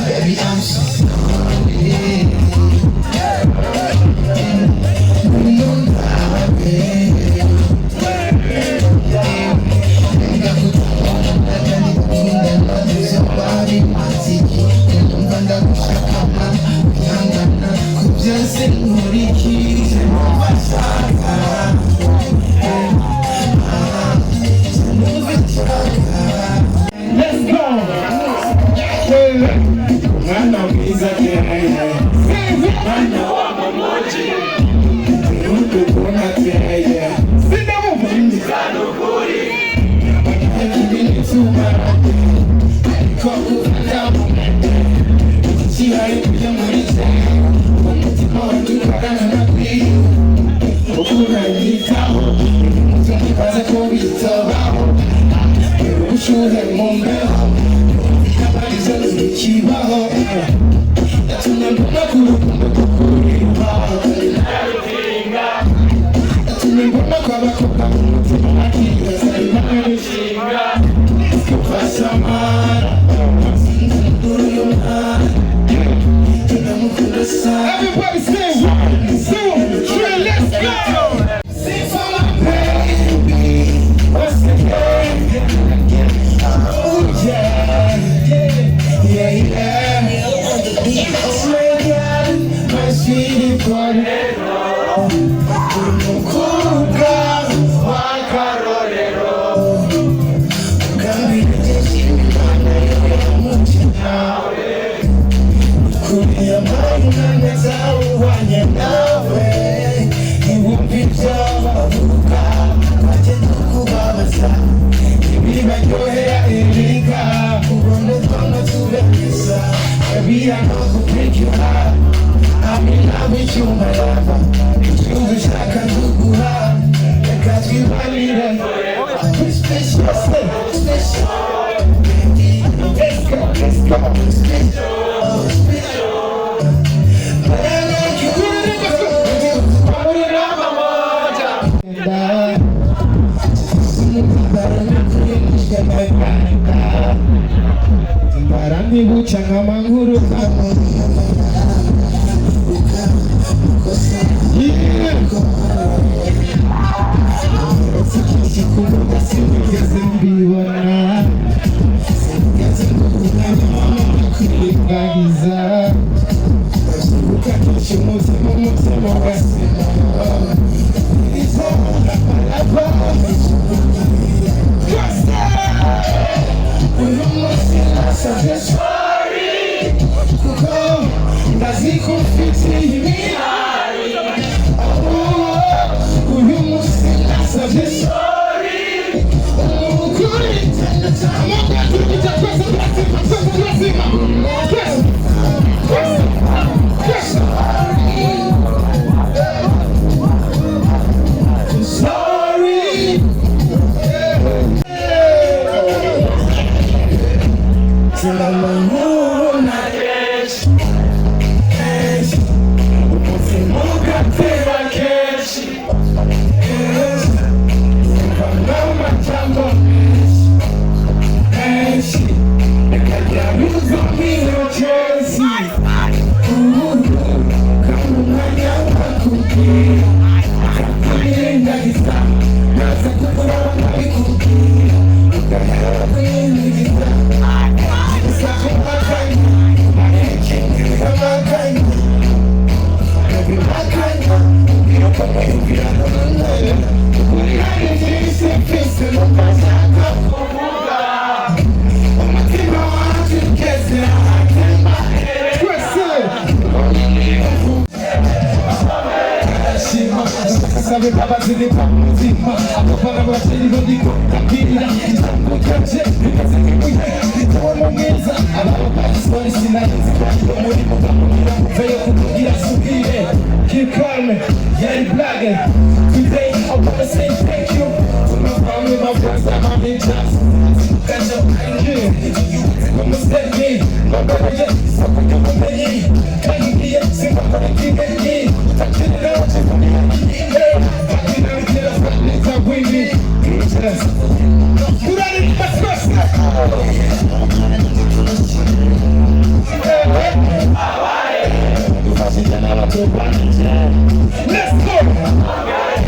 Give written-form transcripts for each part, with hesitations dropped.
Baby, I'm so sorry. Everybody sing 1, 2, 3, let's go! Sing for my baby. What's the name? Oh yeah, yeah, yeah. Oh my God, my sweetie Cornero. Kuka, wakarorero. Kabila jeshini mana yoya mutinawe. Kulia maina nezau wanye nawe. Iwupita wavuka, wajendo kubabasa. Ibiba yohea irika, ugonde tono tubekisa. Baby, I know who pick you up. I'm in love with you, my lover. You wish I could do you up. Because you are leading. Special, special. Let's go, let's go. Special, special. But I like you. Put it up, mama. And Barang ibu canga manguru kamu. Sabe baba zile pamuzima akapana bateli bandiko kabila kitambo kaje nitawaongeza ababa swali sina muri mukamira mveyo kugira subire keep calm yeah blage today I wanna say thank you to my family, my friends and my mentors kaja you come stay me baba ya sapaka mbele kangi ya sema kwa kibeni takira let's go.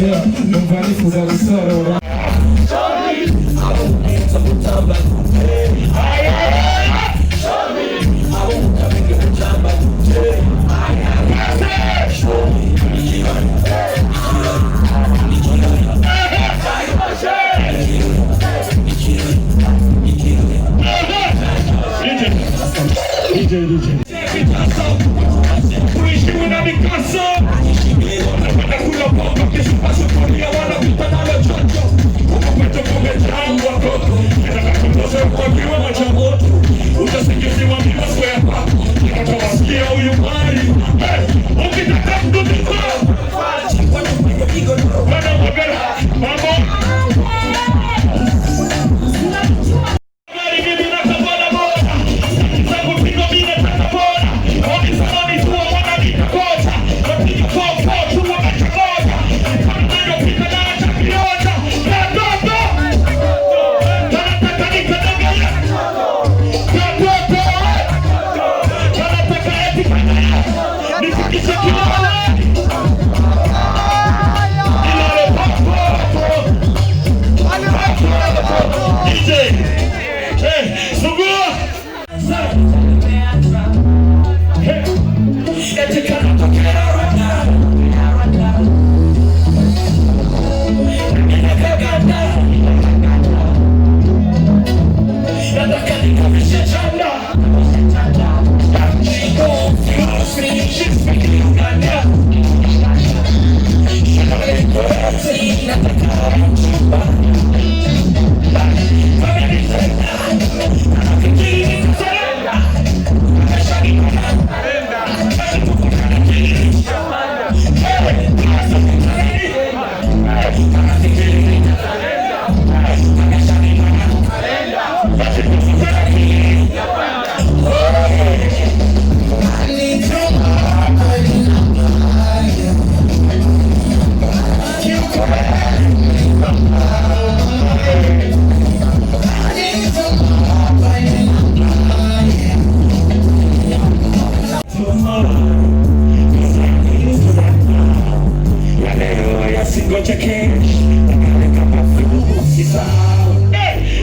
Yeah, nobody for that sorrow.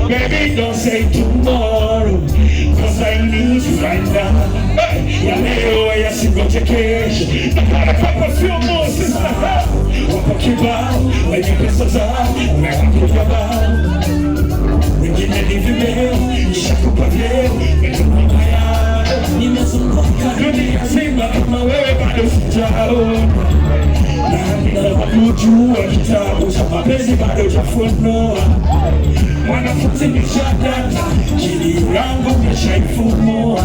Baby, don't say tomorrow, cause I need you right now. Ya leo yasingoje kesho, nataka kupa more sister. Wapa kibao, wenye pesa zao, umekuja bao. Wengine ni vimeo, nishakupa vyeo, metuma maya. Nimezunguka dunia nzima kama wewe bado sijaona. Na kujua kitabu cha mapenzi bado hujafunua. Mwanafunzi nishadata, akili yangu nimeshaifumua.